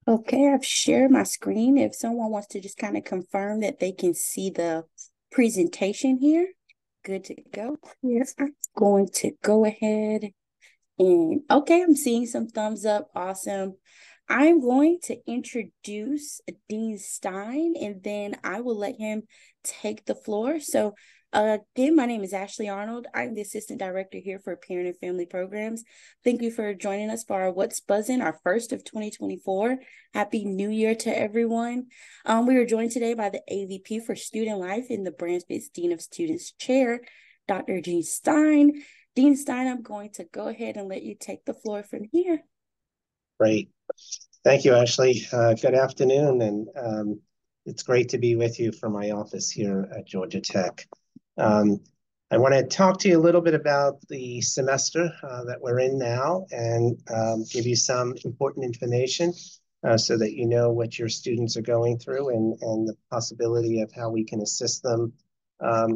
Okay, I've shared my screen. If someone wants to just kind of confirm that they can see the presentation here, good to go. Yes, I'm going to go ahead and okay, I'm seeing some thumbs up. Awesome. I'm going to introduce Dean Stein and then I will let him take the floor. So, again, my name is Ashley Arnold. I'm the Assistant Director here for Parent and Family Programs. Thank you for joining us for our What's Buzzing, our first of 2024. Happy New Year to everyone. We are joined today by the AVP for Student Life in the Branch-Based Dean of Students Chair, Dr. Dean Stein. Dean Stein, I'm going to go ahead and let you take the floor from here. Great. Thank you, Ashley. Good afternoon, and it's great to be with you from my office here at Georgia Tech. I want to talk to you a little bit about the semester that we're in now and give you some important information so that you know what your students are going through and the possibility of how we can assist them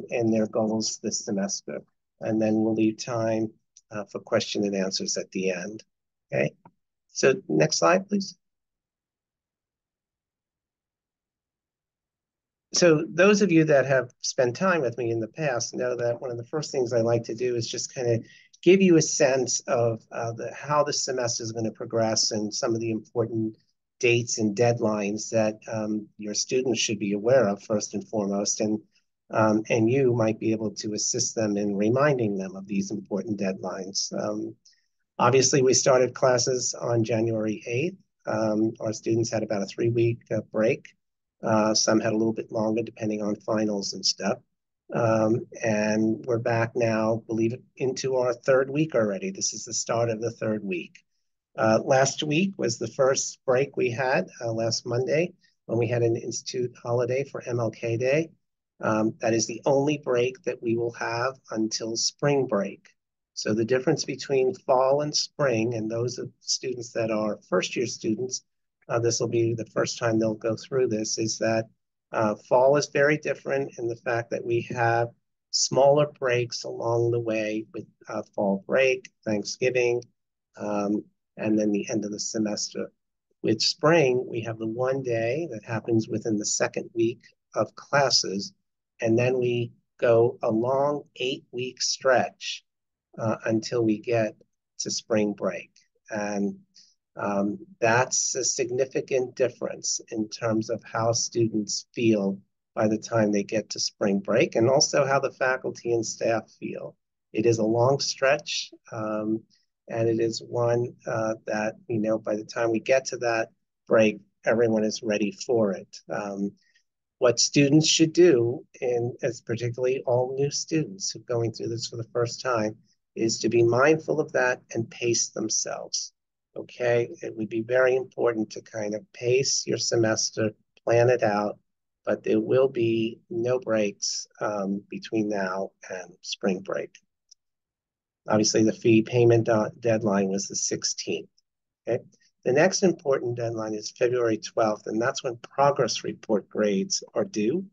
in their goals this semester. And then we'll leave time for question and answers at the end. Okay. So next slide, please. So those of you that have spent time with me in the past know that one of the first things I like to do is just kind of give you a sense of how the semester is going to progress and some of the important dates and deadlines that your students should be aware of first and foremost, and you might be able to assist them in reminding them of these important deadlines. Obviously, we started classes on January 8th. Our students had about a 3-week break. Some had a little bit longer, depending on finals and stuff. And we're back now, believe it, into our 3rd week already. This is the start of the 3rd week. Last week was the first break we had, last Monday, when we had an institute holiday for MLK Day. That is the only break that we will have until spring break. So the difference between fall and spring, and those of students that are first-year students, this will be the first time they'll go through this, is that fall is very different in the fact that we have smaller breaks along the way with fall break, Thanksgiving, and then the end of the semester. With spring, we have the one day that happens within the 2nd week of classes, and then we go a long 8-week stretch until we get to spring break. And that's a significant difference in terms of how students feel by the time they get to spring break, and also how the faculty and staff feel. It is a long stretch, and it is one that, by the time we get to that break, everyone is ready for it. What students should do, and as particularly all new students who are going through this for the first time, is to be mindful of that and pace themselves. Okay, it would be very important to kind of pace your semester, plan it out, but there will be no breaks between now and spring break. Obviously, the fee payment deadline was the 16th. Okay, the next important deadline is February 12th, and that's when progress report grades are due.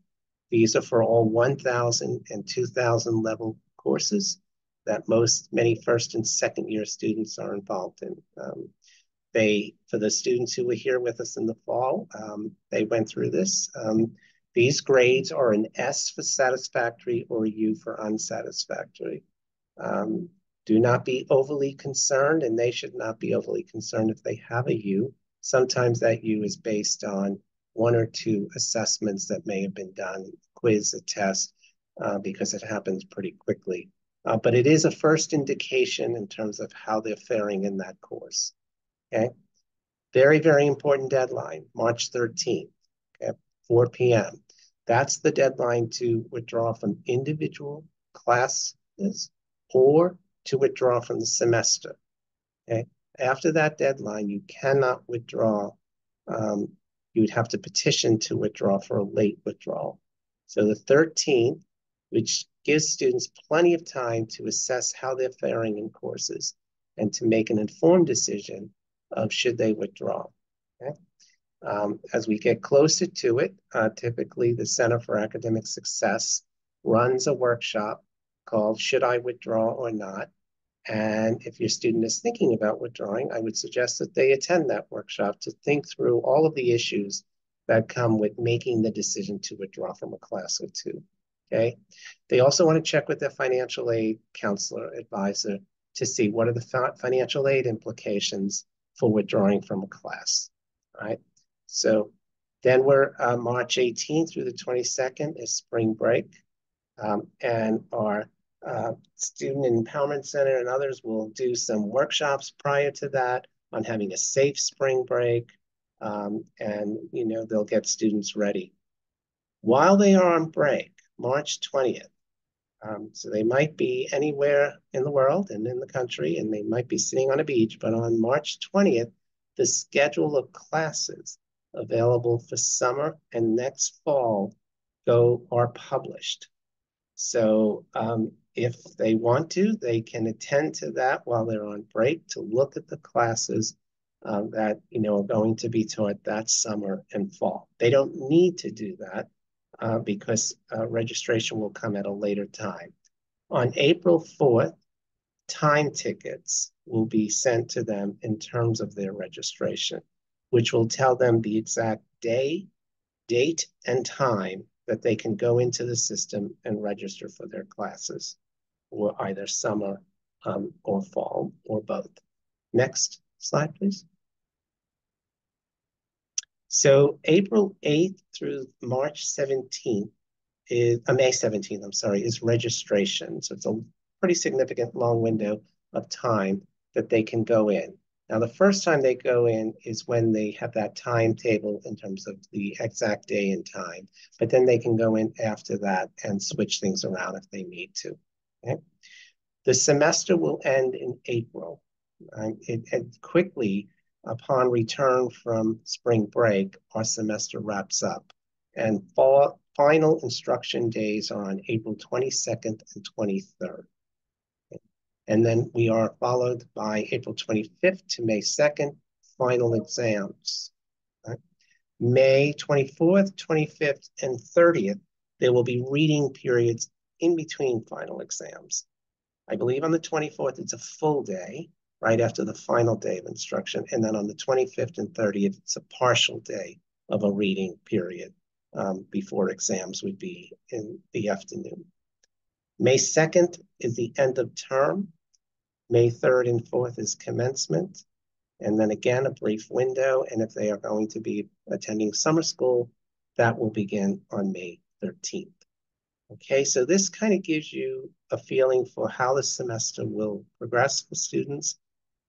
These are for all 1,000 and 2,000 level courses that many first and second year students are involved in. For the students who were here with us in the fall, they went through this. These grades are an S for satisfactory or a U for unsatisfactory. Do not be overly concerned, and they should not be overly concerned if they have a U. Sometimes that U is based on 1 or 2 assessments that may have been done, quiz, a test, because it happens pretty quickly. But it is a first indication in terms of how they're faring in that course. Okay, very, very important deadline, March 13th, okay, 4 p.m. That's the deadline to withdraw from individual classes or to withdraw from the semester. Okay, after that deadline, you cannot withdraw. You would have to petition to withdraw for a late withdrawal. So the 13th, which gives students plenty of time to assess how they're faring in courses and to make an informed decision of should they withdraw. Okay? As we get closer to it, typically the Center for Academic Success runs a workshop called Should I Withdraw or Not? And if your student is thinking about withdrawing, I would suggest that they attend that workshop to think through all of the issues that come with making the decision to withdraw from a class or two. Okay. They also want to check with their financial aid counselor advisor to see what are the financial aid implications for withdrawing from a class. All right. So then we're March 18th through the 22nd is spring break. And our Student Empowerment Center and others will do some workshops prior to that on having a safe spring break. And, they'll get students ready. While they are on break, March 20th, so they might be anywhere in the world and in the country, and they might be sitting on a beach, but on March 20th, the schedule of classes available for summer and next fall are published. So if they want to, they can attend to that while they're on break to look at the classes that are going to be taught that summer and fall. They don't need to do that because registration will come at a later time. On April 4th, time tickets will be sent to them in terms of their registration, which will tell them the exact day, date, and time that they can go into the system and register for their classes, or either summer or fall, or both. Next slide, please. So April 8th through March 17th May 17th, I'm sorry, is registration. So it's a pretty significant long window of time that they can go in. Now, the first time they go in is when they have that timetable in terms of the exact day and time, but then they can go in after that and switch things around if they need to. Okay? The semester will end in April. It quickly, upon return from spring break, our semester wraps up. And final instruction days are on April 22nd and 23rd. And then we are followed by April 25th to May 2nd, final exams. Right? May 24th, 25th, and 30th, there will be reading periods in between final exams. I believe on the 24th, it's a full day, right after the final day of instruction. And then on the 25th and 30th, it's a partial day of a reading period before exams would be in the afternoon. May 2nd is the end of term. May 3rd and 4th is commencement. And then again, a brief window. And if they are going to be attending summer school, that will begin on May 13th. Okay, so this kind of gives you a feeling for how the semester will progress for students,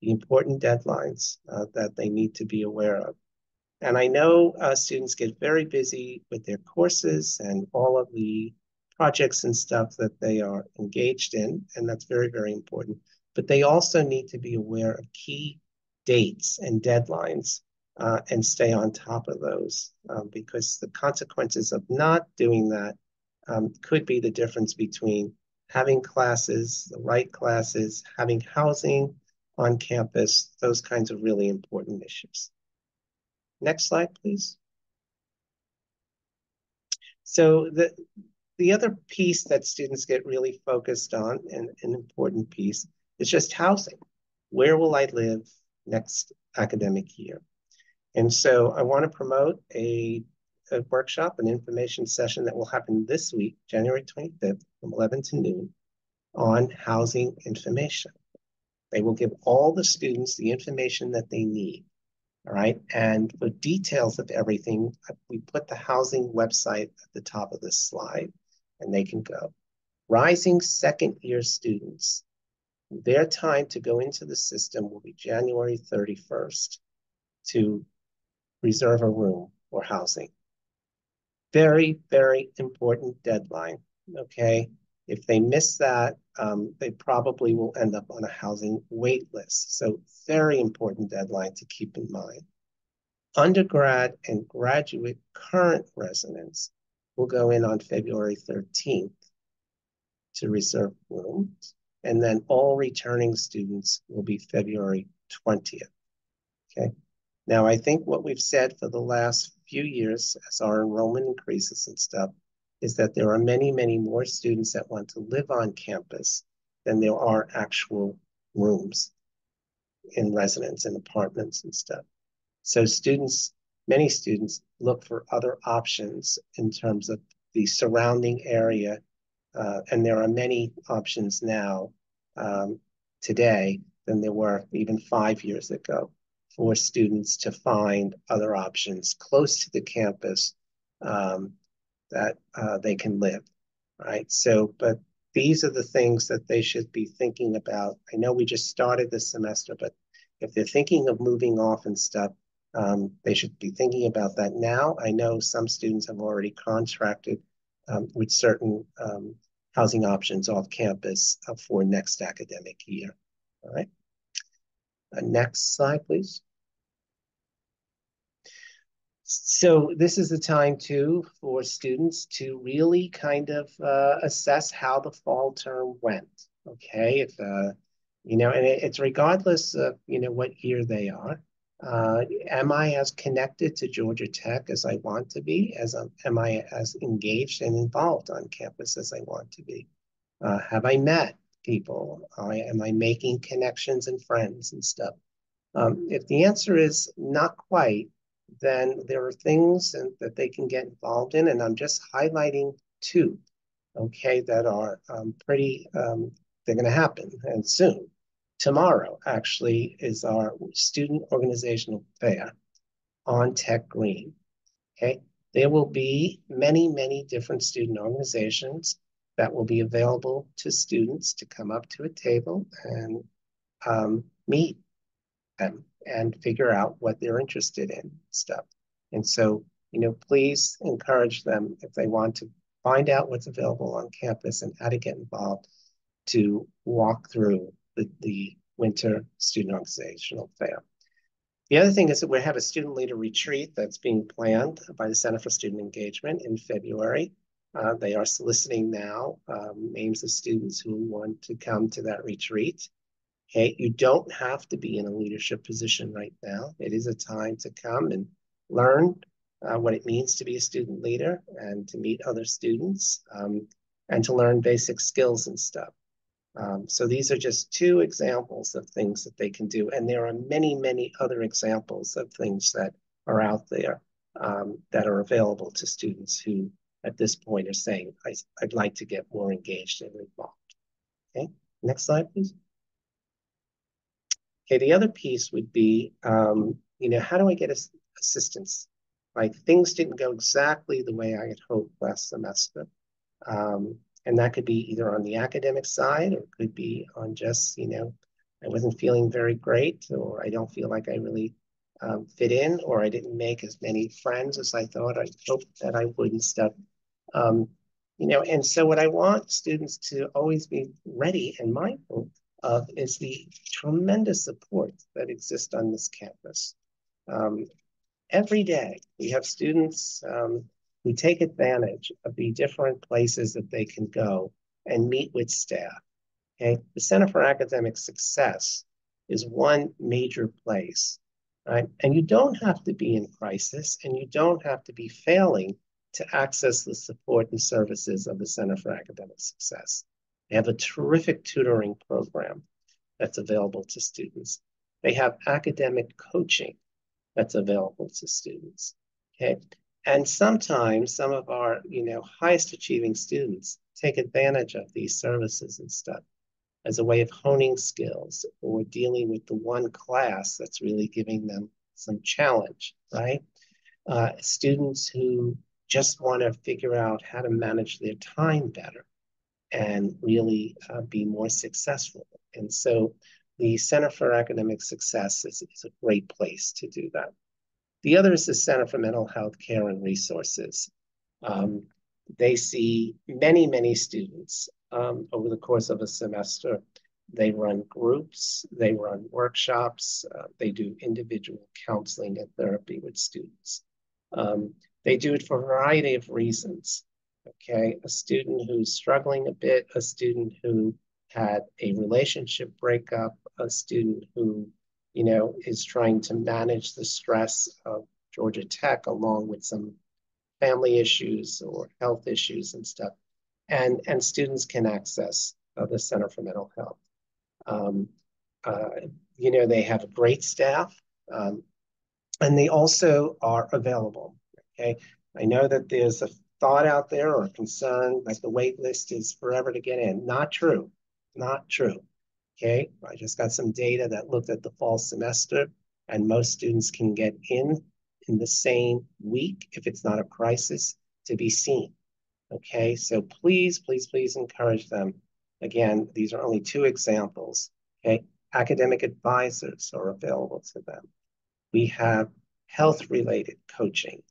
the important deadlines that they need to be aware of. And I know students get very busy with their courses and all of the projects and stuff that they are engaged in, and that's very, very important. But they also need to be aware of key dates and deadlines and stay on top of those because the consequences of not doing that could be the difference between having classes, the right classes, having housing on campus, those kinds of really important issues. Next slide, please. So the other piece that students get really focused on, and an important piece, is just housing. Where will I live next academic year? And so I want to promote a workshop, an information session that will happen this week, January 25th, from 11 to noon, on housing information. They will give all the students the information that they need. All right. And for details of everything, we put the housing website at the top of this slide, and they can go. Rising second year students, their time to go into the system will be January 31st to reserve a room or housing. Very, very important deadline. Okay. If they miss that, they probably will end up on a housing wait list. So very important deadline to keep in mind. Undergrad and graduate current residents will go in on February 13th to reserve rooms. And then all returning students will be February 20th. Okay. Now, I think what we've said for the last few years as our enrollment increases and stuff is that there are many, many more students that want to live on campus than there are actual rooms in residence and apartments and stuff. So many students look for other options in terms of the surrounding area. And there are many options now today than there were even 5 years ago for students to find other options close to the campus that they can live, right? So, but these are the things that they should be thinking about. I know we just started this semester, but if they're thinking of moving off and stuff, they should be thinking about that now. I know some students have already contracted with certain housing options off campus for next academic year. All right. Next slide, please. So this is the time too for students to really kind of assess how the fall term went. Okay, if and it's regardless of what year they are. Am I as connected to Georgia Tech as I want to be? Am I as engaged and involved on campus as I want to be? Have I met people? Am I making connections and friends and stuff? If the answer is not quite, then there are things that they can get involved in, and I'm just highlighting two, okay, that are they're going to happen and soon. Tomorrow, actually, is our student organizational fair on Tech Green, okay? There will be many, many different student organizations that will be available to students to come up to a table and meet them and figure out what they're interested in stuff. And so, please encourage them if they want to find out what's available on campus and how to get involved to walk through the winter student organizational fair. The other thing is that we have a student leader retreat that's being planned by the Center for Student Engagement in February. They are soliciting now names of students who want to come to that retreat. Okay, you don't have to be in a leadership position right now. It is a time to come and learn what it means to be a student leader and to meet other students and to learn basic skills and stuff. So these are just two examples of things that they can do. And there are many, many other examples of things that are out there that are available to students who at this point are saying, I'd like to get more engaged and involved. Okay, next slide, please. Okay, the other piece would be, how do I get assistance? Like things didn't go exactly the way I had hoped last semester. And that could be either on the academic side or it could be on just, I wasn't feeling very great or I don't feel like I really fit in or I didn't make as many friends as I thought I hoped that I would and stuff. And so what I want students to always be ready and mindful of is the tremendous support that exists on this campus. Every day, we have students who take advantage of the different places that they can go and meet with staff. Okay, the Center for Academic Success is one major place, right? And you don't have to be in crisis and you don't have to be failing to access the support and services of the Center for Academic Success. They have a terrific tutoring program that's available to students. They have academic coaching that's available to students, okay? And sometimes some of our, highest achieving students take advantage of these services and stuff as a way of honing skills or dealing with the one class that's really giving them some challenge, right? Students who just want to figure out how to manage their time better and really be more successful. And so the Center for Academic Success is a great place to do that. The other is the Center for Mental Health Care and Resources. They see many, many students over the course of a semester. They run groups, they run workshops, they do individual counseling and therapy with students. They do it for a variety of reasons. Okay, a student who's struggling a bit, a student who had a relationship breakup, a student who, is trying to manage the stress of Georgia Tech along with some family issues or health issues and stuff. And students can access the Center for Mental Health. Uh, they have a great staff, and they also are available. Okay, I know that there's a thought out there or a concern that the wait list is forever to get in. Not true. Not true. Okay, I just got some data that looked at the fall semester, and most students can get in the same week if it's not a crisis to be seen. Okay, so please, please, please encourage them. Again, these are only two examples. Okay, academic advisors are available to them. We have health-related coaching.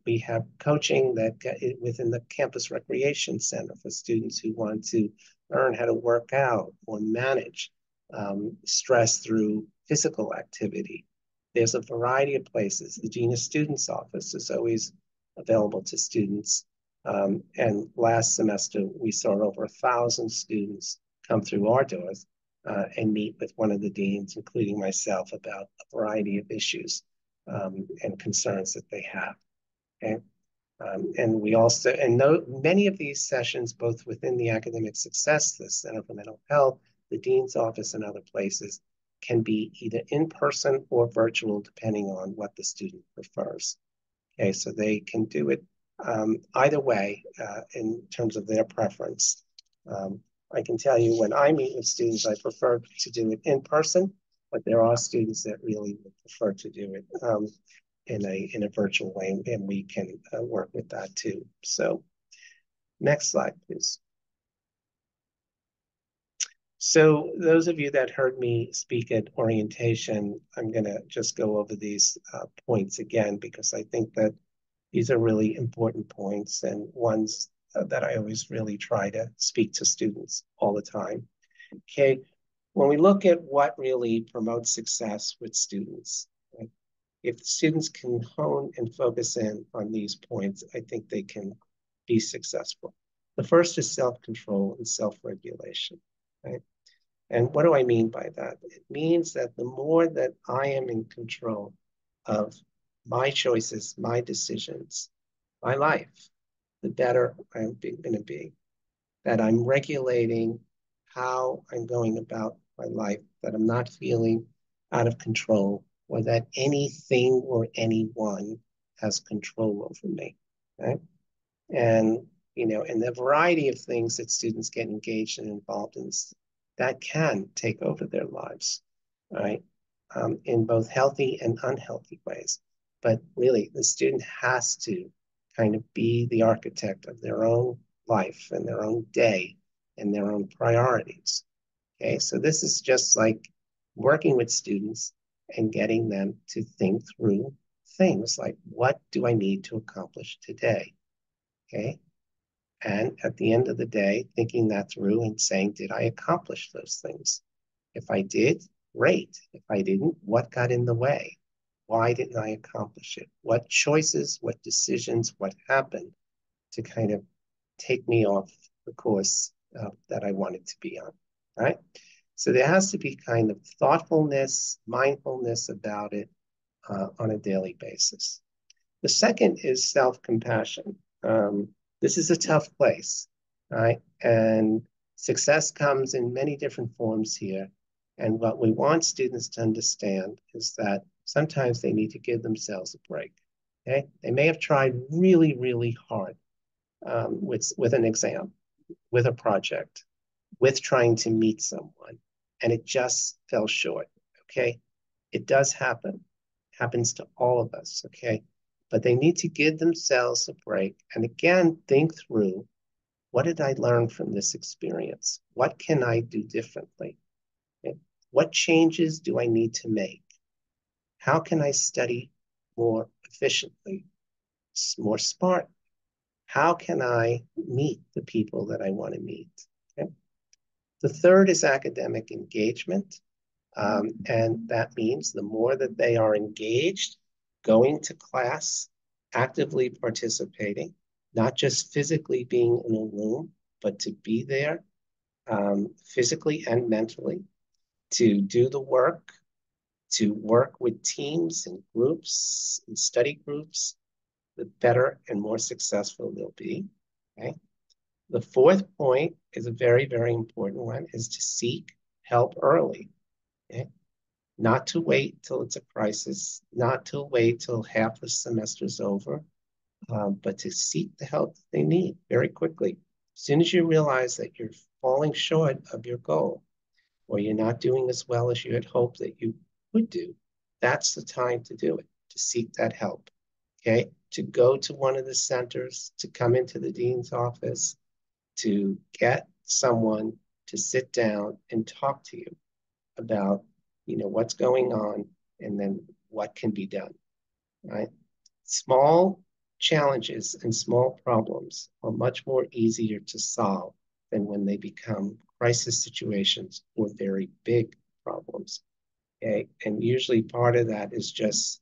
We have coaching that within the campus recreation center for students who want to learn how to work out or manage stress through physical activity. There's a variety of places. The Dean of Students Office is always available to students. And last semester, we saw over 1,000 students come through our doors and meet with one of the deans, including myself, about a variety of issues and concerns that they have. Okay. And we also, and many of these sessions, both within the Academic Success, the Center for Mental Health, the Dean's Office, and other places, can be either in person or virtual, depending on what the student prefers. Okay, so they can do it either way in terms of their preference. I can tell you when I meet with students, I prefer to do it in person, but there are students that really would prefer to do it in a virtual way, and we can work with that too. So next slide, please. So those of you that heard me speak at orientation, I'm going to just go over these points again, because I think that these are really important points and ones that I always really try to speak to students all the time. Okay, when we look at what really promotes success with students, right? If the students can hone and focus in on these points, I think they can be successful. The first is self-control and self-regulation, right? And what do I mean by that? It means that the more that I am in control of my choices, my decisions, my life, the better I'm going to be. That I'm regulating how I'm going about my life, that I'm not feeling out of control, or that anything or anyone has control over me. Right? And and the variety of things that students get engaged and involved in, that can take over their lives, right? In both healthy and unhealthy ways. But really, the student has to kind of be the architect of their own life and their own day and their own priorities. Okay, so this is just like working with students and getting them to think through things like, what do I need to accomplish today? Okay, and at the end of the day, thinking that through and saying, did I accomplish those things? If I did, great. If I didn't, what got in the way? Why didn't I accomplish it? What choices, what decisions, what happened to kind of take me off the course that I wanted to be on, right? So there has to be kind of thoughtfulness, mindfulness about it on a daily basis. The second is self-compassion. This is a tough place, right? And success comes in many different forms here. And what we want students to understand is that sometimes they need to give themselves a break. Okay, they may have tried really, really hard with an exam, with a project, with trying to meet someone, and it just fell short. Okay, it does happen. It happens to all of us. Okay, but they need to give themselves a break and again think through, what did I learn from this experience? What can I do differently? Okay? What changes do I need to make? How can I study more efficiently, more smart? How can I meet the people that I want to meet? Okay? The third is academic engagement. And that means the more that they are engaged, going to class, actively participating, not just physically being in a room, but to be there physically and mentally, to do the work, to work with teams and groups and study groups, the better and more successful they'll be. Okay? The fourth point is a very, very important one, is to seek help early. Okay? Not to wait till it's a crisis, not to wait till half the semester's over, but to seek the help that they need very quickly. As soon as you realize that you're falling short of your goal, or you're not doing as well as you had hoped that you would do, that's the time to do it, to seek that help. Okay? To go to one of the centers, to come into the dean's office, to get someone to sit down and talk to you about, what's going on and then what can be done, right? Small challenges and small problems are much more easier to solve than when they become crisis situations or very big problems. Okay. And usually part of that is just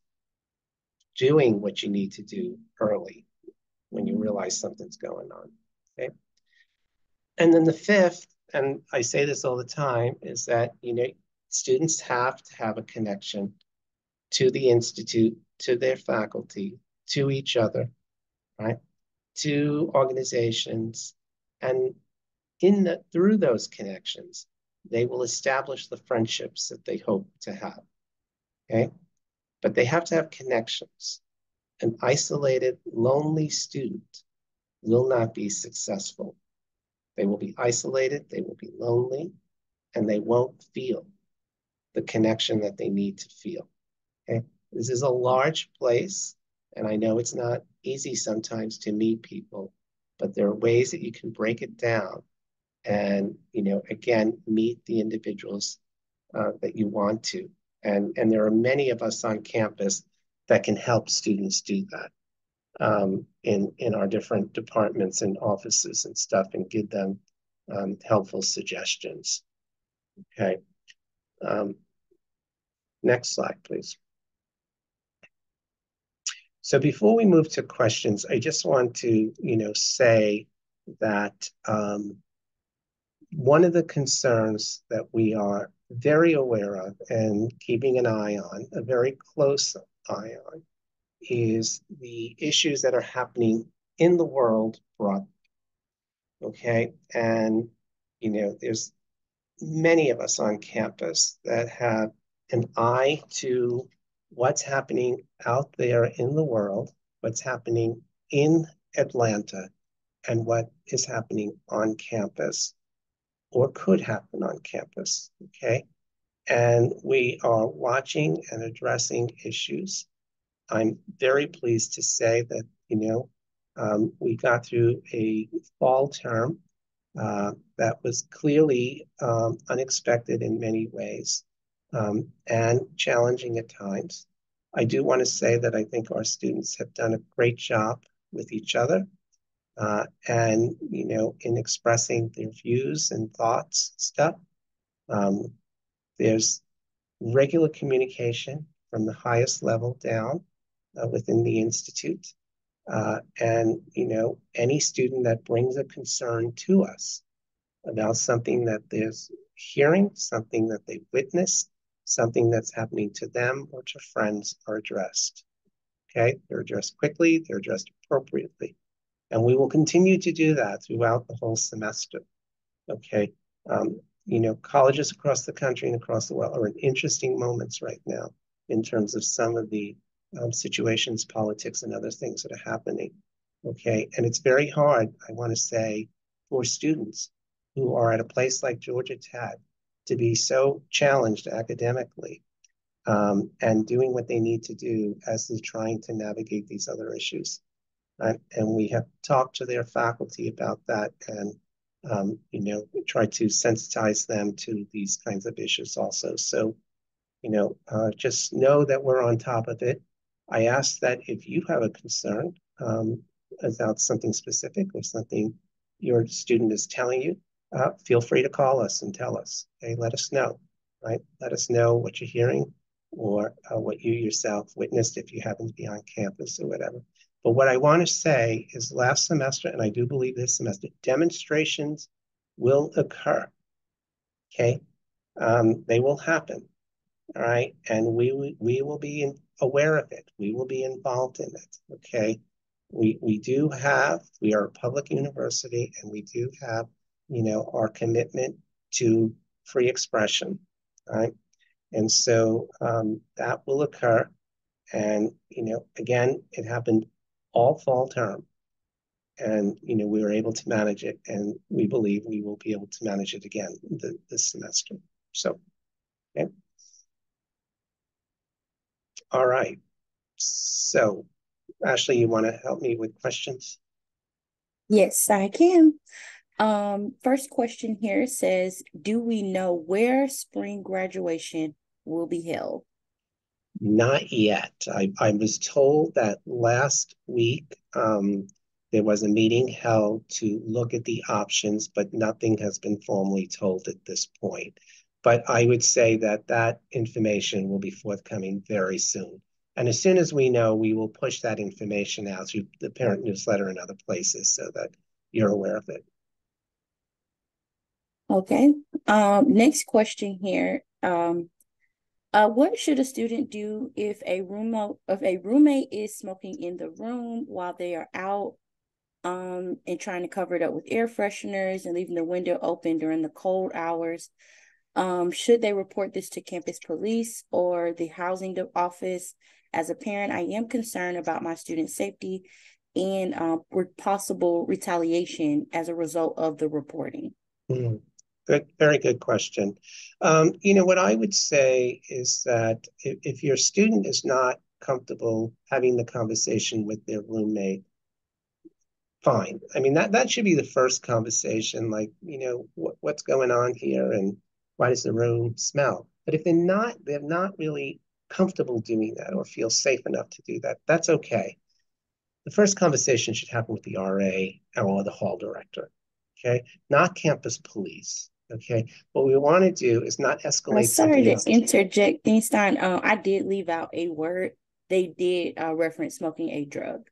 doing what you need to do early when you realize something's going on. Okay. And then the fifth, and I say this all the time, is that, students have to have a connection to the institute, to their faculty, to each other, right? To organizations, and through those connections, they will establish the friendships that they hope to have. Okay, but they have to have connections. An isolated, lonely student will not be successful. They will be isolated, they will be lonely, and they won't feel the connection that they need to feel. Okay, this is a large place, and I know it's not easy sometimes to meet people, but there are ways that you can break it down and, again, meet the individuals that you want to. And there are many of us on campus that can help students do that in our different departments and offices and stuff, and give them helpful suggestions. Okay. Next slide, please. So before we move to questions, I just want to, say that one of the concerns that we are very aware of and keeping an eye on, a very close eye on, is the issues that are happening in the world broadly. Okay, and there's many of us on campus that have an eye to what's happening out there in the world, what's happening in Atlanta, and what is happening on campus or could happen on campus. Okay. And we are watching and addressing issues. I'm very pleased to say that, we got through a fall term that was clearly unexpected in many ways and challenging at times. I do want to say that I think our students have done a great job with each other and, in expressing their views and thoughts stuff. There's regular communication from the highest level down within the Institute. And, any student that brings a concern to us about something that they're hearing, something that they witnessed, something that's happening to them or to friends are addressed. Okay, they're addressed quickly, they're addressed appropriately. And we will continue to do that throughout the whole semester. Okay, colleges across the country and across the world are in interesting moments right now in terms of some of the situations, politics, and other things that are happening. Okay, and it's very hard, I want to say, for students who are at a place like Georgia Tech to be so challenged academically and doing what they need to do as they're trying to navigate these other issues. And we have talked to their faculty about that and try to sensitize them to these kinds of issues also. So, just know that we're on top of it. I ask that if you have a concern about something specific or something your student is telling you, feel free to call us and tell us. Okay, let us know, right? Let us know what you're hearing or what you yourself witnessed if you happen to be on campus or whatever. But what I want to say is last semester, and I do believe this semester, demonstrations will occur, okay? They will happen, all right? And we will be aware of it. We will be involved in it, okay? We are a public university, and we do have, our commitment to free expression, all right? And so that will occur. And, again, it happened all fall term. And, we were able to manage it. And we believe we will be able to manage it again this semester. So, okay. All right. So, Ashley, you want to help me with questions? Yes, I can. First question here says, do we know where spring graduation will be held? Not yet. I was told that last week there was a meeting held to look at the options, but nothing has been formally told at this point. But I would say that that information will be forthcoming very soon. And as soon as we know, we will push that information out through the parent newsletter and other places so that you're aware of it. Okay. Next question here. What should a student do if a roommate is smoking in the room while they are out, and trying to cover it up with air fresheners and leaving the window open during the cold hours? Should they report this to campus police or the housing office? As a parent, I am concerned about my student safety and possible retaliation as a result of the reporting. Mm. Good, very good question. What I would say is that if your student is not comfortable having the conversation with their roommate, fine. I mean, that should be the first conversation, like, what's going on here and why does the room smell? But if they're not really comfortable doing that or feel safe enough to do that, that's okay. The first conversation should happen with the RA or the hall director, okay? Not campus police, okay? What we want to do is not escalate Sorry something to else. interject, Dean Stein. I did leave out a word. They did reference smoking a drug.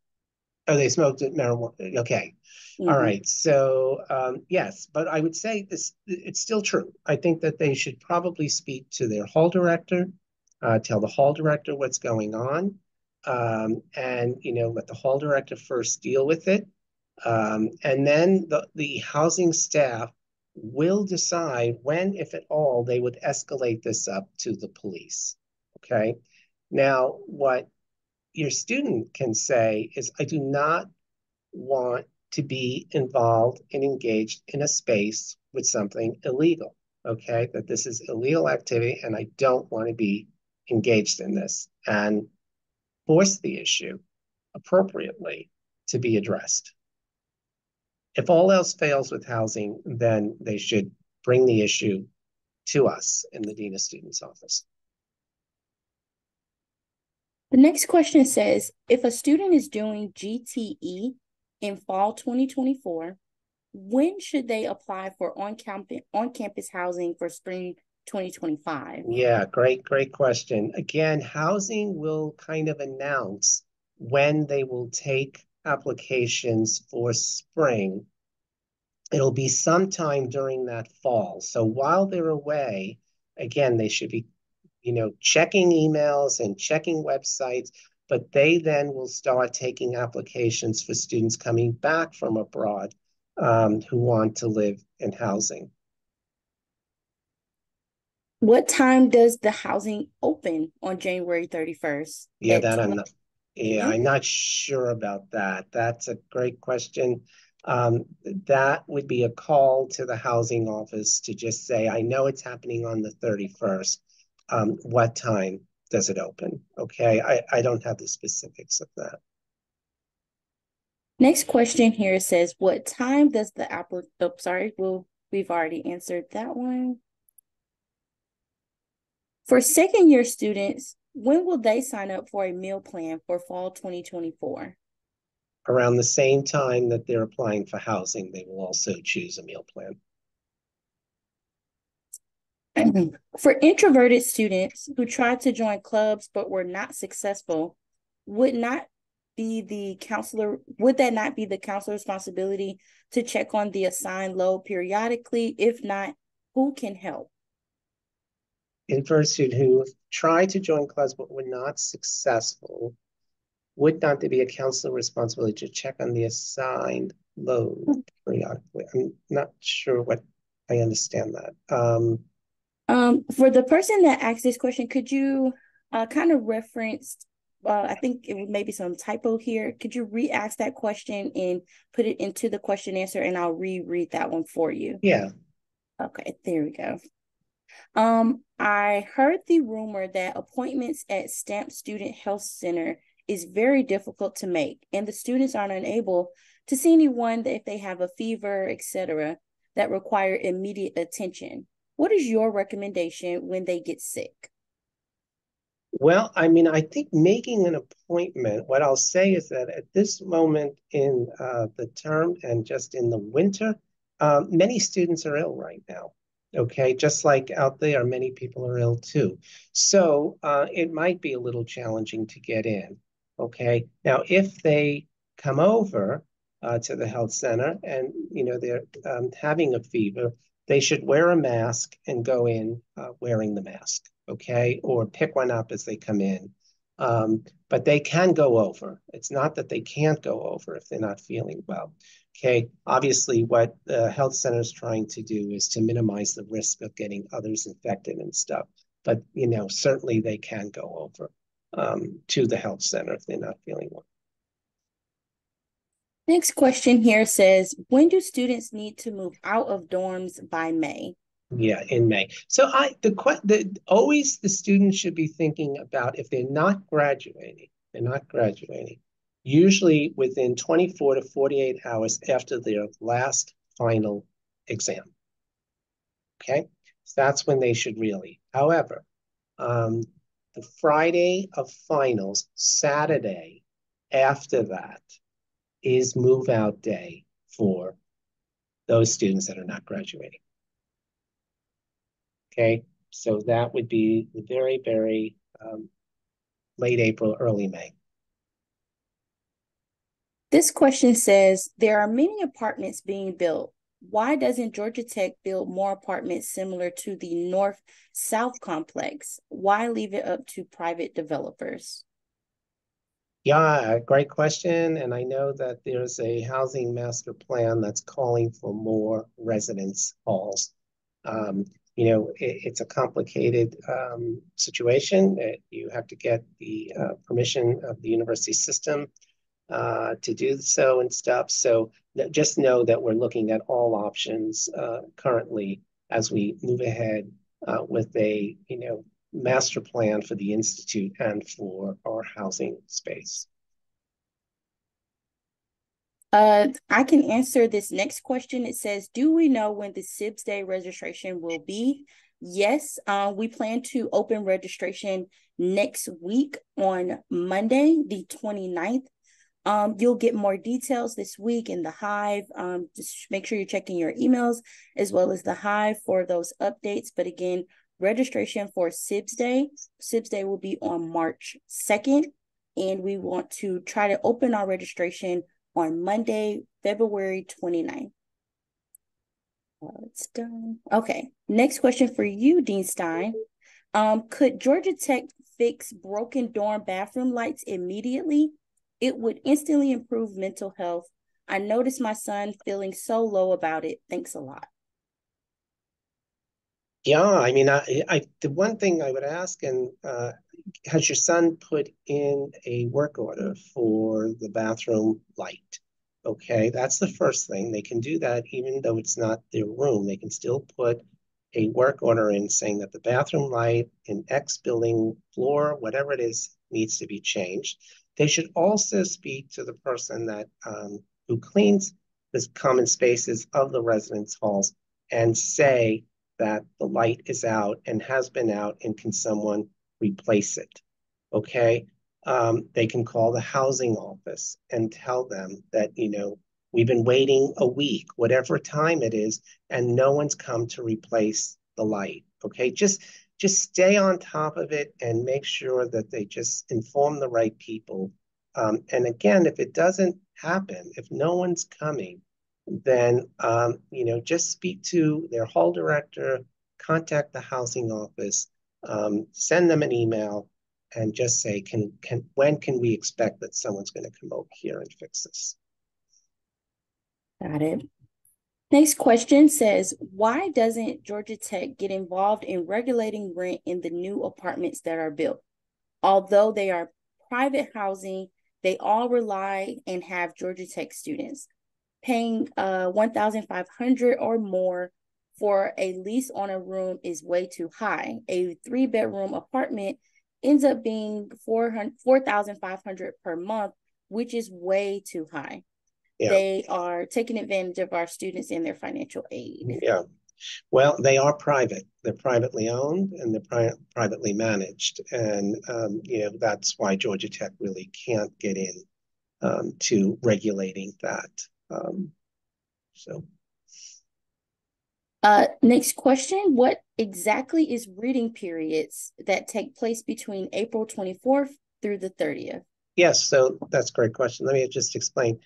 Oh, they smoked marijuana. Okay. All Mm-hmm. right. So, yes, but I would say it's still true. I think that they should probably speak to their hall director, tell the hall director what's going on, and, let the hall director first deal with it. And then the housing staff will decide when, if at all, they would escalate this up to the police. Okay. Now, what your student can say is, I do not want to be involved and engaged in a space with something illegal. Okay, that this is illegal activity and I don't want to be engaged in this, and force the issue appropriately to be addressed. If all else fails with housing, then they should bring the issue to us in the Dean of Students office. The next question says, if a student is doing GTE in fall 2024, when should they apply for on-campus housing for spring 2025? Yeah, great question. Again, housing will kind of announce when they will take applications for spring. It'll be sometime during that fall. So while they're away, again, they should be, checking emails and checking websites, but they then will start taking applications for students coming back from abroad who want to live in housing. What time does the housing open on January 31st? Yeah, At that I'm 12 not. Yeah, a.m.? I'm not sure about that. That's a great question. Um, that would be a call to the housing office to just say, I know it's happening on the 31st. What time does it open? Okay, I don't have the specifics of that. Next question here says, what time does the we've already answered that one. For second year students, when will they sign up for a meal plan for fall 2024? Around the same time that they're applying for housing, they will also choose a meal plan. For introverted students who tried to join clubs but were not successful, would not be the counselor would that not be the counselor's responsibility to check on the assigned load periodically? If not, who can help? Introverted students who tried to join clubs but were not successful, would not there be a counselor responsibility to check on the assigned load periodically? I'm not sure what I understand that. For the person that asked this question, could you kind of reference, I think it was maybe some typo here. Could you re-ask that question and put it into the question answer, and I'll reread that one for you. Yeah. Okay, there we go. I heard the rumor that appointments at Stamp Student Health Center is very difficult to make, and the students are unable to see anyone that if they have a fever, etc., that require immediate attention. What is your recommendation when they get sick? Well, I mean, I think making an appointment, what I'll say is that at this moment in the term and just in the winter, many students are ill right now. Okay, just like out there, many people are ill too. So it might be a little challenging to get in. Okay, now if they come over to the health center and they're having a fever, they should wear a mask and go in wearing the mask, okay, or pick one up as they come in. But they can go over. It's not that they can't go over if they're not feeling well. Okay, obviously, what the health center is trying to do is to minimize the risk of getting others infected and stuff. But certainly they can go over to the health center if they're not feeling well. Next question here says, when do students need to move out of dorms by May? Yeah, in May. So always the students should be thinking about if they're not graduating, usually within 24 to 48 hours after their last final exam. Okay, so that's when they should really. However, um, the Friday of finals, Saturday after that is move out day for those students that are not graduating. Okay, so that would be the very, very late April, early May. This question says, there are many apartments being built. Why doesn't Georgia Tech build more apartments similar to the North-South complex? Why leave it up to private developers? Yeah, great question. And I know that there's a housing master plan that's calling for more residence halls. It's a complicated situation. You have to get the permission of the university system to do so and stuff. So just know that we're looking at all options currently as we move ahead with a master plan for the institute and for our housing space. I can answer this next question. It says, do we know when the SIBS Day registration will be? Yes, we plan to open registration next week on Monday, the 29th. You'll get more details this week in the Hive. Just make sure you're checking your emails as well as the Hive for those updates. But again, registration for SIBS Day will be on March 2nd. And we want to try to open our registration on Monday, February 29th. It's done. Okay, next question for you, Dean Stein. Could Georgia Tech fix broken dorm bathroom lights immediately? It would instantly improve mental health. I noticed my son feeling so low about it. Thanks a lot. Yeah, I mean, the one thing I would ask, and has your son put in a work order for the bathroom light? Okay, that's the first thing. They can do that even though it's not their room. They can still put a work order in saying that the bathroom light in X building floor, whatever it is, needs to be changed. They should also speak to the person that who cleans the common spaces of the residence halls and say that the light is out and has been out and can someone replace it? Okay. They can call the housing office and tell them that, we've been waiting a week, whatever time it is, and no one's come to replace the light. Okay. Just stay on top of it and make sure that they just inform the right people. And again, if it doesn't happen, if no one's coming, then just speak to their hall director, contact the housing office, send them an email, and just say, when can we expect that someone's going to come over here and fix this? Got it. Next question says, why doesn't Georgia Tech get involved in regulating rent in the new apartments that are built? Although they are private housing, they all rely and have Georgia Tech students. Paying 1,500 or more for a lease on a room is way too high. A 3-bedroom apartment ends up being 4,500 per month, which is way too high. Yeah, They are taking advantage of our students and their financial aid. yeah. Well, they are private. They're privately owned and they're privately managed, and that's why Georgia Tech really can't get in to regulating that. Um, so, Next question. What exactly is reading periods that take place between April 24th through the 30th? yes, so that's a great question. Let me just explain.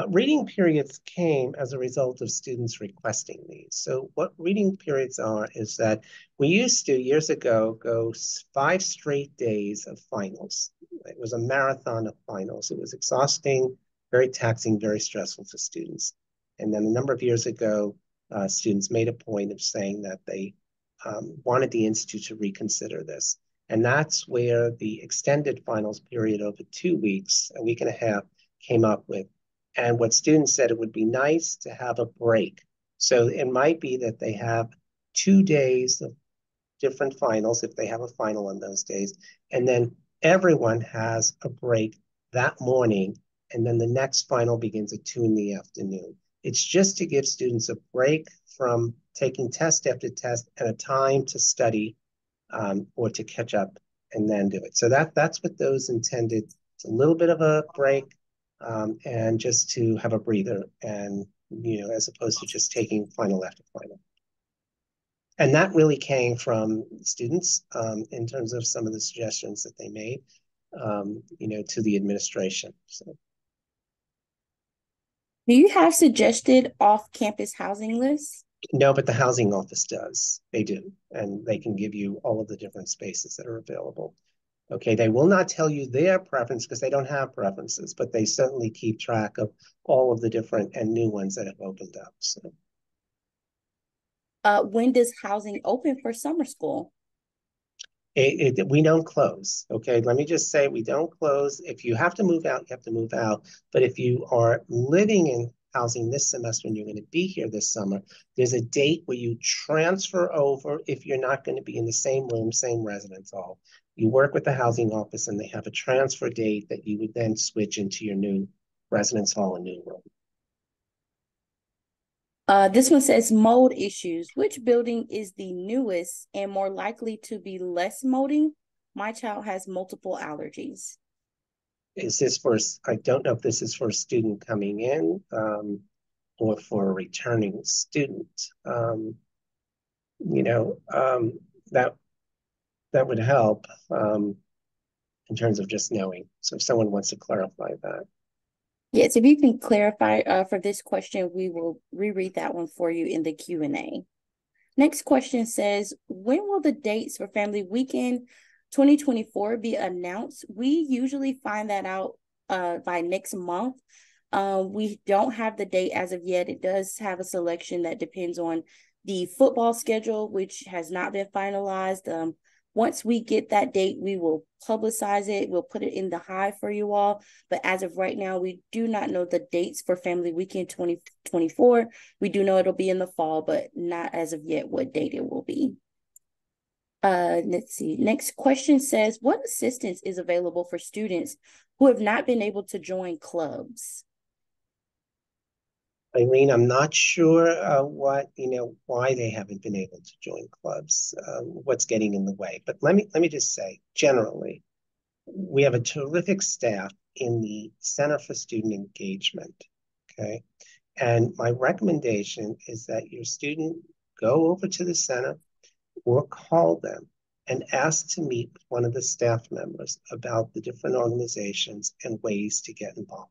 Reading periods came as a result of students requesting these. So, what reading periods are is that we used to, years ago, go 5 straight days of finals. It was a marathon of finals. It was exhausting, very taxing, very stressful for students. And then a number of years ago, students made a point of saying that they wanted the Institute to reconsider this. And that's where the extended finals period over 2 weeks, a week and a half, came up with. And what students said, it would be nice to have a break. So it might be that they have 2 days of different finals if they have a final on those days. And then everyone has a break that morning. And then the next final begins at 2 in the afternoon. It's just to give students a break from taking test after test and a time to study or to catch up and then do it. So that's what those intended. It's a little bit of a break and just to have a breather and, as opposed to just taking final after final. And that really came from students in terms of some of the suggestions that they made, to the administration. So. Do you have suggested off-campus housing lists? No, but the housing office does. They do. And they can give you all of the different spaces that are available. Okay, they will not tell you their preference because they don't have preferences, but they certainly keep track of all of the different and new ones that have opened up. So When does housing open for summer school? we don't close. Okay, let me just say we don't close. If you have to move out, you have to move out. But if you are living in housing this semester and you're going to be here this summer, there's a date where you transfer over if you're not going to be in the same room, same residence hall. You work with the housing office and they have a transfer date that you would then switch into your new residence hall and new room. This one says mold issues. Which building is the newest and more likely to be less molding? My child has multiple allergies. Is this for, I don't know if this is for a student coming in or for a returning student. You know, that that would help in terms of just knowing. So if someone wants to clarify that. Yes, if you can clarify for this question, we will reread that one for you in the Q&A. Next question says, when will the dates for Family Weekend 2024 be announced? We usually find that out by next month. We don't have the date as of yet. It does have a selection that depends on the football schedule, which has not been finalized. Once we get that date, we will publicize it. We'll put it in the Hive for you all. But as of right now, we do not know the dates for Family Weekend 2024. We do know it'll be in the fall, but not as of yet what date it will be. Let's see. Next question says, what assistance is available for students who have not been able to join clubs? Eileen, I'm not sure why they haven't been able to join clubs, what's getting in the way. But let me just say, generally, we have a terrific staff in the Center for Student Engagement. Okay. And my recommendation is that your student go over to the center or call them and ask to meet with one of the staff members about the different organizations and ways to get involved.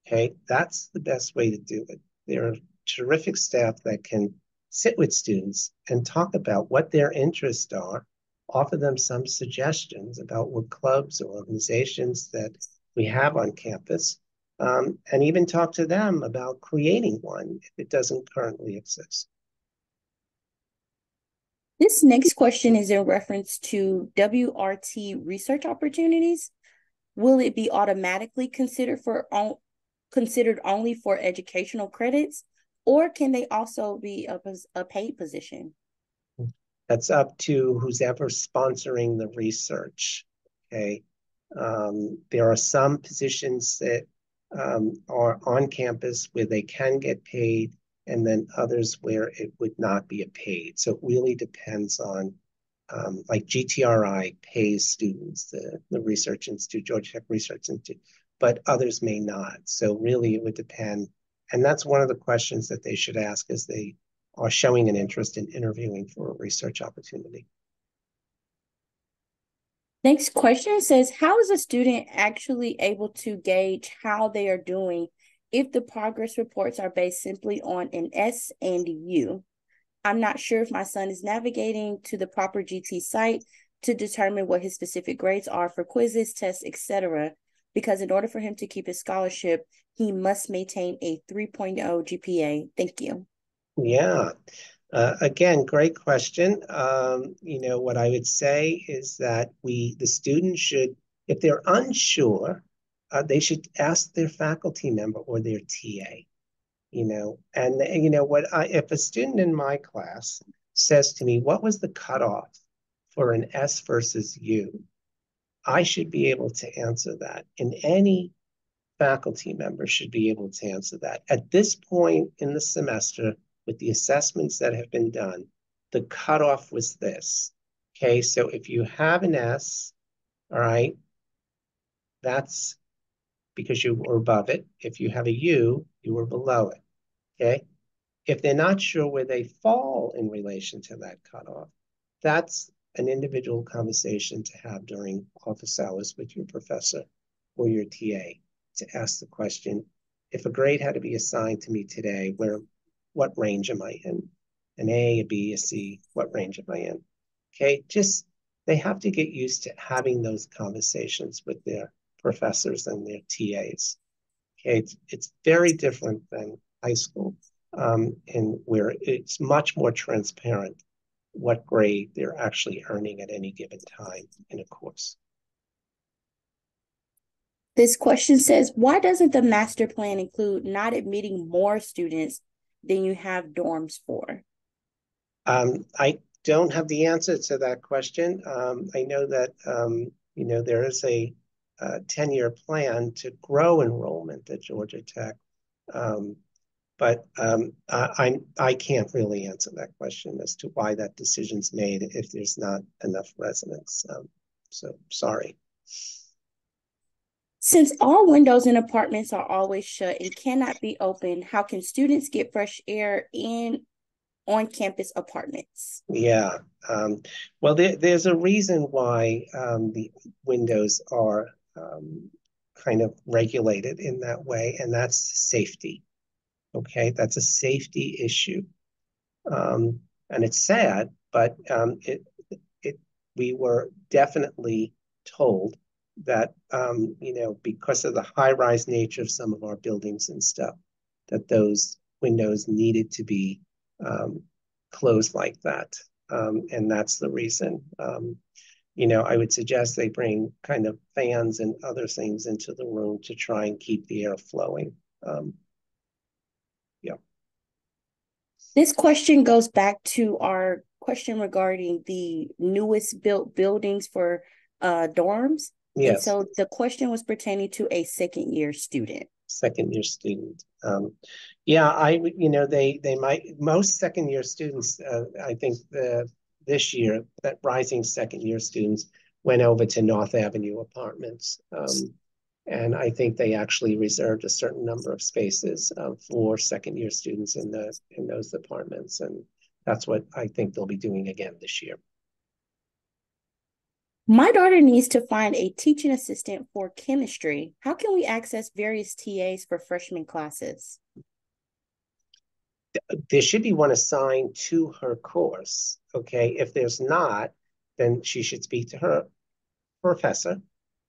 Okay, that's the best way to do it. There are terrific staff that can sit with students and talk about what their interests are, offer them some suggestions about what clubs or organizations that we have on campus, and even talk to them about creating one if it doesn't currently exist. This next question is in reference to WRT research opportunities. Will it be automatically considered only for educational credits, or can they also be a paid position? That's up to who's ever sponsoring the research. Okay. There are some positions that are on campus where they can get paid, and then others where it would not be a paid. So it really depends on, like GTRI pays students, the Research Institute, Georgia Tech Research Institute, but others may not. So really it would depend. And that's one of the questions that they should ask as they are showing an interest in interviewing for a research opportunity. Next question says, how is a student actually able to gauge how they are doing if the progress reports are based simply on an S and U? I'm not sure if my son is navigating to the proper GT site to determine what his specific grades are for quizzes, tests, etc. Because in order for him to keep his scholarship, he must maintain a 3.0 GPA. Thank you. Yeah. Again, great question. What I would say is that the students should, if they're unsure, they should ask their faculty member or their TA. If a student in my class says to me, what was the cutoff for an S versus U? I should be able to answer that. And any faculty member should be able to answer that. At this point in the semester, with the assessments that have been done, the cutoff was this. Okay, so if you have an S, all right, that's because you were above it. If you have a U, you were below it. Okay. If they're not sure where they fall in relation to that cutoff, that's an individual conversation to have during office hours with your professor or your TA to ask the question, if a grade had to be assigned to me today, what range am I in? An A, a B, a C, what range am I in? Okay, they have to get used to having those conversations with their professors and their TAs. Okay, it's very different than high school, and where it's much more transparent what grade they're actually earning at any given time in a course. This question says, why doesn't the master plan include not admitting more students than you have dorms for? I don't have the answer to that question. I know that there is a 10-year plan to grow enrollment at Georgia Tech. But I can't really answer that question as to why that decision's made if there's not enough residents. So sorry. Since all windows in apartments are always shut and cannot be opened, how can students get fresh air in on-campus apartments? Yeah. Well, there's a reason why the windows are kind of regulated in that way, and that's safety. Okay, that's a safety issue. And it's sad, but we were definitely told that because of the high-rise nature of some of our buildings and stuff, that those windows needed to be closed like that. And that's the reason. I would suggest they bring kind of fans and other things into the room to try and keep the air flowing. Yeah. This question goes back to our question regarding the newest built buildings for dorms. And Yes. so the question was pertaining to a second year student. Second year student. Yeah, they might, most second year students, I think this year, that rising second year students went over to North Avenue apartments. And I think they actually reserved a certain number of spaces for second year students in those apartments. And that's what I think they'll be doing again this year. My daughter needs to find a teaching assistant for chemistry. How can we access various TAs for freshman classes? There should be one assigned to her course. Okay. If there's not, then she should speak to her professor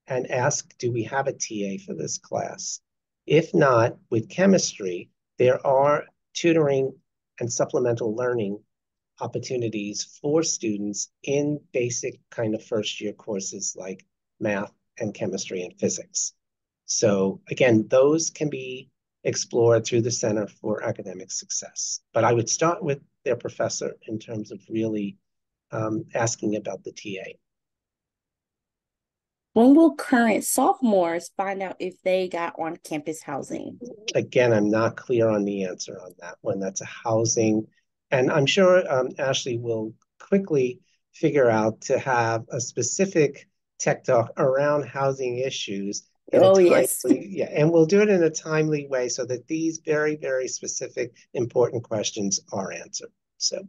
and ask, do we have a TA for this class? If not, with chemistry, there are tutoring and supplemental learning opportunities for students in basic kind of first year courses like math and chemistry and physics. So again, those can be explored through the Center for Academic Success. But I would start with their professor in terms of really asking about the TA. When will current sophomores find out if they got on-campus housing? Again, I'm not clear on the answer on that one. That's a housing, and I'm sure Ashley will quickly figure out to have a specific tech talk around housing issues in a Oh, yes. timely, yeah, and we'll do it in a timely way so that these very, very specific, important questions are answered. So,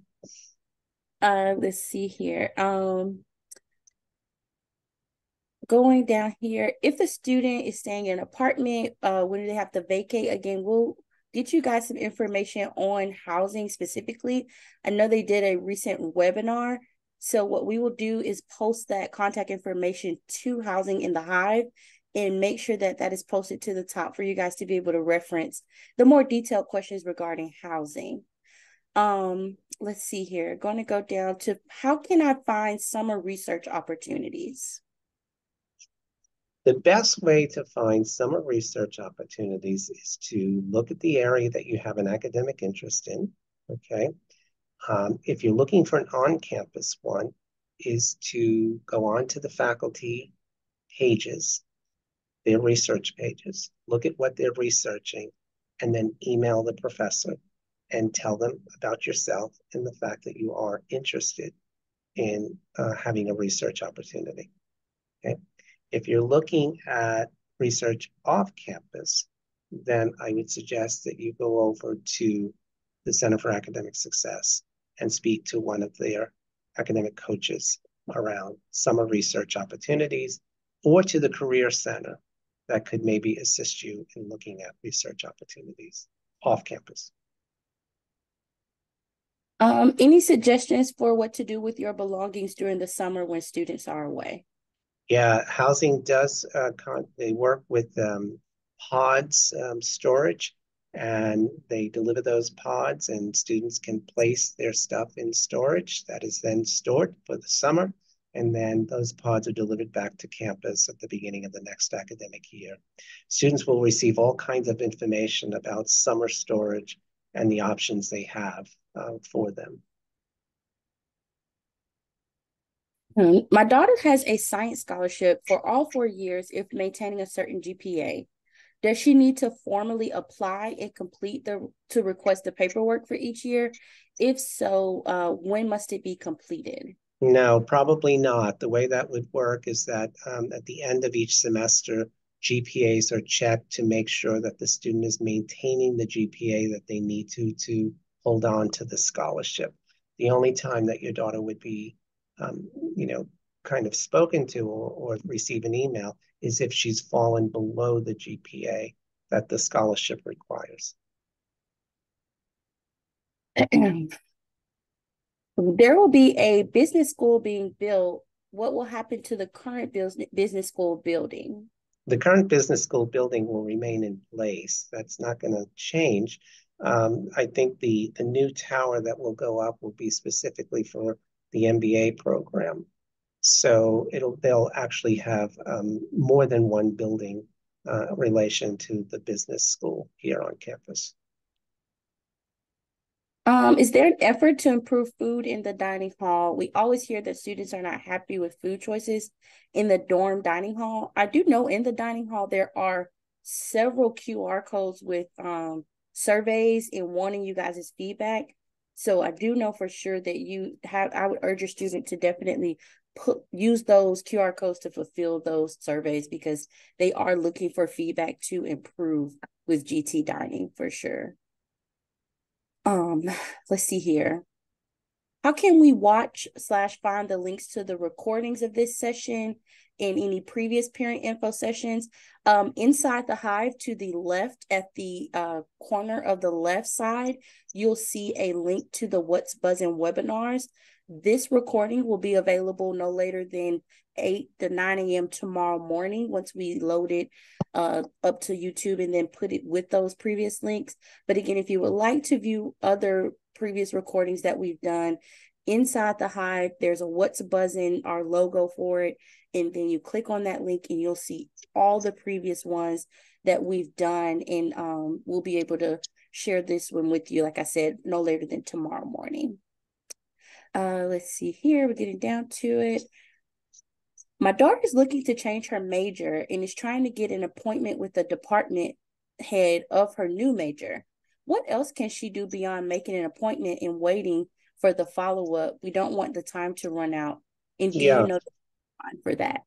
Let's see here. Going down here, if the student is staying in an apartment, when do they have to vacate? Again, we'll get you guys some information on housing specifically. I know they did a recent webinar. So what we will do is post that contact information to Housing in the Hive and make sure that that is posted to the top for you guys to be able to reference the more detailed questions regarding housing. Let's see here. Going to go down to how can I find summer research opportunities? the best way to find summer research opportunities is to look at the area that you have an academic interest in, okay? If you're looking for an on-campus one, is to go on to the faculty pages, their research pages, look at what they're researching, and then email the professor and tell them about yourself and the fact that you are interested in having a research opportunity. Okay? If you're looking at research off campus, then I would suggest that you go over to the Center for Academic Success and speak to one of their academic coaches around summer research opportunities, or to the Career Center that could maybe assist you in looking at research opportunities off campus. Any suggestions for what to do with your belongings during the summer when students are away? Yeah, housing does, they work with pods storage, and they deliver those pods, and students can place their stuff in storage that is then stored for the summer. And then those pods are delivered back to campus at the beginning of the next academic year. Students will receive all kinds of information about summer storage and the options they have for them. My daughter has a science scholarship for all 4 years if maintaining a certain GPA. Does she need to formally apply and complete to request the paperwork for each year? If so, when must it be completed? No, probably not. The way that would work is that at the end of each semester, GPAs are checked to make sure that the student is maintaining the GPA that they need to hold on to the scholarship. The only time that your daughter would be, you know, kind of spoken to or receive an email is if she's fallen below the GPA that the scholarship requires. There will be a business school being built. What will happen to the current business school building? The current business school building will remain in place. That's not going to change. I think the new tower that will go up will be specifically for the MBA program. So they'll actually have more than one building relation to the business school here on campus. Is there an effort to improve food in the dining hall? We always hear that students are not happy with food choices in the dorm dining hall. I do know in the dining hall there are several QR codes with surveys and wanting you guys' feedback. So I do know for sure that I would urge your student to definitely use those QR codes to fulfill those surveys because they are looking for feedback to improve with GT dining for sure. Let's see here. How can we watch/find the links to the recordings of this session and any previous parent info sessions? Inside the Hive to the left at the corner of the left side, you'll see a link to the What's Buzzing webinars. This recording will be available no later than 8 to 9 a.m. tomorrow morning once we load it up to YouTube and then put it with those previous links. But again, if you would like to view other previous recordings that we've done, inside the Hive, there's a What's Buzzing, our logo for it. And then you click on that link and you'll see all the previous ones that we've done. And we'll be able to share this one with you, like I said, no later than tomorrow morning. Let's see here. We're getting down to it. My daughter is looking to change her major and is trying to get an appointment with the department head of her new major. What else can she do beyond making an appointment and waiting for the follow-up? We don't want the time to run out. And do you know the time for that?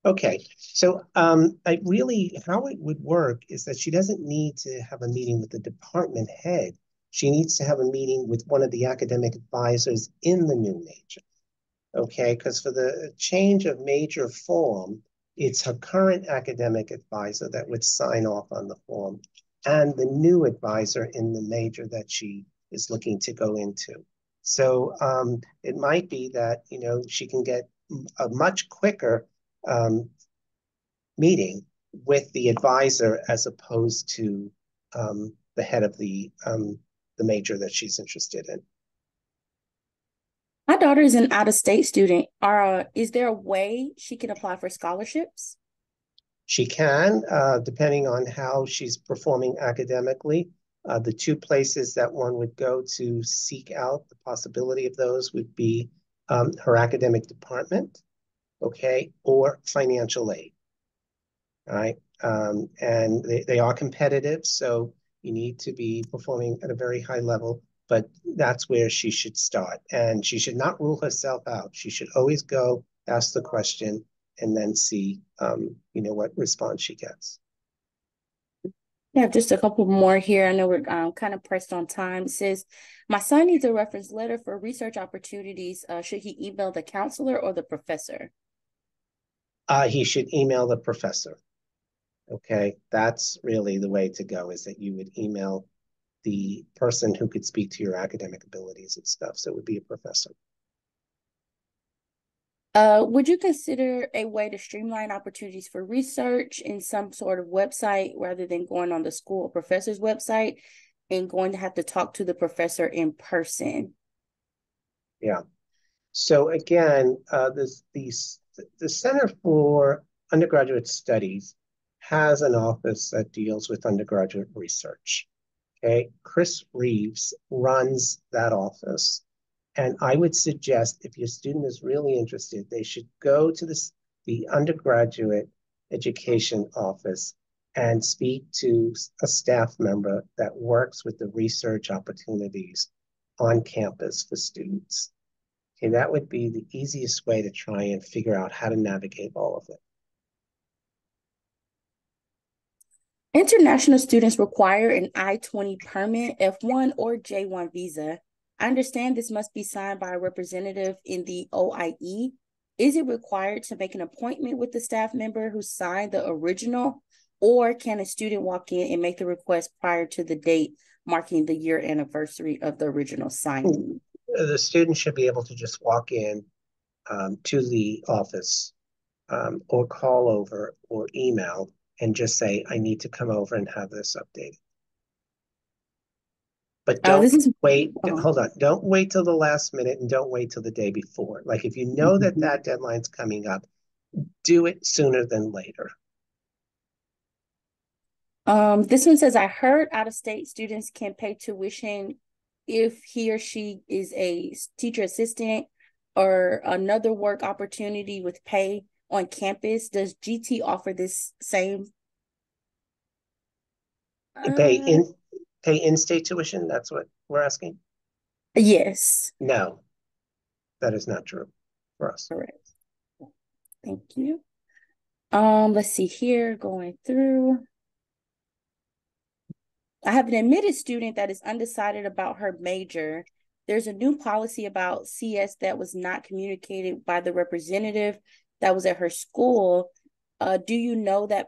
Okay, so I really, how it would work is that she doesn't need to have a meeting with the department head. She needs to have a meeting with one of the academic advisors in the new major. Okay, because for the change of major form, it's her current academic advisor that would sign off on the form and the new advisor in the major that she is looking to go into. So it might be that, you know, she can get a much quicker meeting with the advisor as opposed to the head of the major that she's interested in. My daughter is an out-of-state student. Is there a way she can apply for scholarships? She can, depending on how she's performing academically. The two places that one would go to seek out the possibility of those would be her academic department, okay, or financial aid. All right. And they are competitive, so you need to be performing at a very high level, but that's where she should start. And she should not rule herself out. She should always go ask the question and then see, you know, what response she gets. Yeah, just a couple more here. I know we're kind of pressed on time. It says, my son needs a reference letter for research opportunities. Should he email the counselor or the professor? He should email the professor. Okay, that's really the way to go, is that you would email the person who could speak to your academic abilities and stuff. So it would be a professor. Would you consider a way to streamline opportunities for research in some sort of website rather than going on the school or professor's website and going to have to talk to the professor in person? Yeah. So again, the Center for Undergraduate Studies has an office that deals with undergraduate research. Okay, Chris Reeves runs that office. And I would suggest if your student is really interested, they should go to the undergraduate education office and speak to a staff member that works with the research opportunities on campus for students. Okay, that would be the easiest way to try and figure out how to navigate all of it. International students require an I-20 permit, F1 or J-1 visa. I understand this must be signed by a representative in the OIE. Is it required to make an appointment with the staff member who signed the original, or can a student walk in and make the request prior to the date marking the year anniversary of the original signing? The student should be able to just walk in to the office or call over or email and just say, I need to come over and have this updated. But don't wait, hold on, don't wait till the last minute and don't wait till the day before. Like if you know that that deadline's coming up, do it sooner than later. This one says, I heard out-of-state students can pay tuition if he or she is a teacher assistant or another work opportunity with pay on campus. Does GT offer this same? Pay in-state tuition? That's what we're asking? Yes. No, that is not true for us. Correct. Thank you. Let's see here, going through. I have an admitted student that is undecided about her major. There's a new policy about CS that was not communicated by the representative that was at her school. Do you know that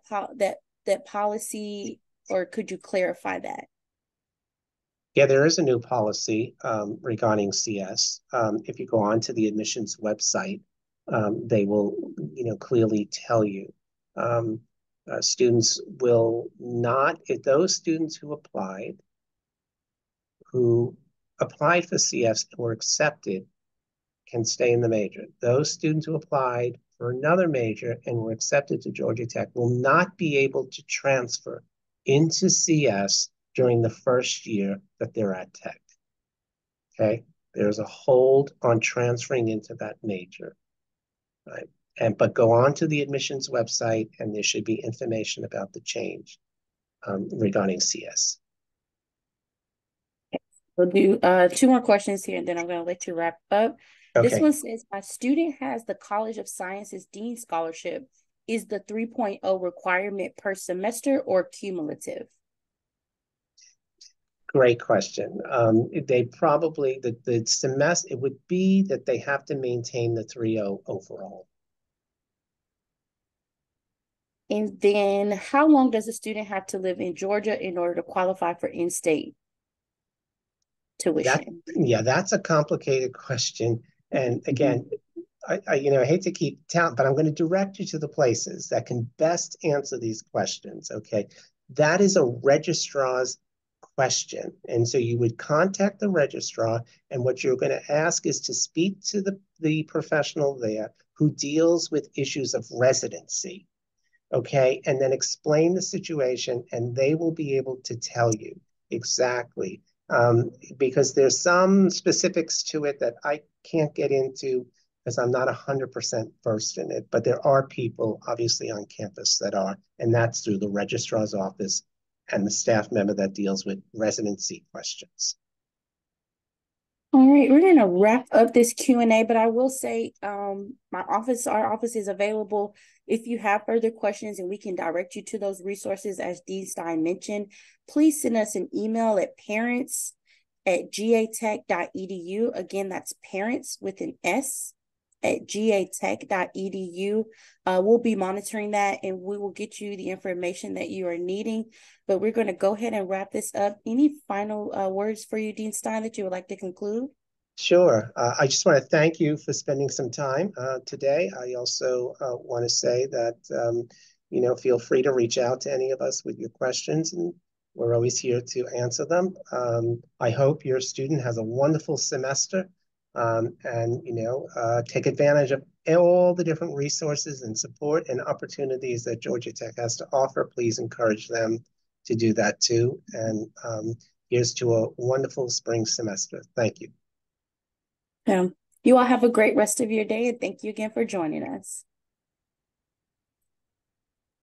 policy, or could you clarify that? Yeah, there is a new policy regarding CS. If you go on to the admissions website, they will, clearly tell you. Students will not, if those students who applied for CS and were accepted, can stay in the major. Those students who applied for another major and were accepted to Georgia Tech will not be able to transfer into CS during the first year that they're at Tech. Okay, there's a hold on transferring into that major, right? But go on to the admissions website, and there should be information about the change regarding CS. We'll do two more questions here, and then I'm going to let you wrap up. This Okay. one says, my student has the College of Sciences Dean Scholarship. Is the 3.0 requirement per semester or cumulative? Great question. They probably, the semester, it would be that they have to maintain the 3.0 overall. And then how long does a student have to live in Georgia in order to qualify for in-state tuition? That's a complicated question. And again, I hate to keep telling, but I'm going to direct you to the places that can best answer these questions. Okay, that is a registrar's question, and so you would contact the registrar, and what you're going to ask is to speak to the professional there who deals with issues of residency. Okay, and then explain the situation, and they will be able to tell you exactly. Because there's some specifics to it that I can't get into because I'm not 100% versed in it, but there are people obviously on campus that are, and that's through the registrar's office and the staff member that deals with residency questions. All right, we're going to wrap up this Q&A, but I will say our office is available if you have further questions, and we can direct you to those resources as Dean Stein mentioned. Please send us an email at parents@gatech.edu. Again, that's parents with an S at gatech.edu. We'll be monitoring that, and we will get you the information that you are needing. But we're going to go ahead and wrap this up. Any final words for you, Dean Stein, that you would like to conclude? Sure. I just want to thank you for spending some time today. I also want to say that, feel free to reach out to any of us with your questions, and we're always here to answer them. I hope your student has a wonderful semester, and, take advantage of all the different resources and support and opportunities that Georgia Tech has to offer. Please encourage them to do that too. And here's to a wonderful spring semester. Thank you. You all have a great rest of your day, and thank you again for joining us.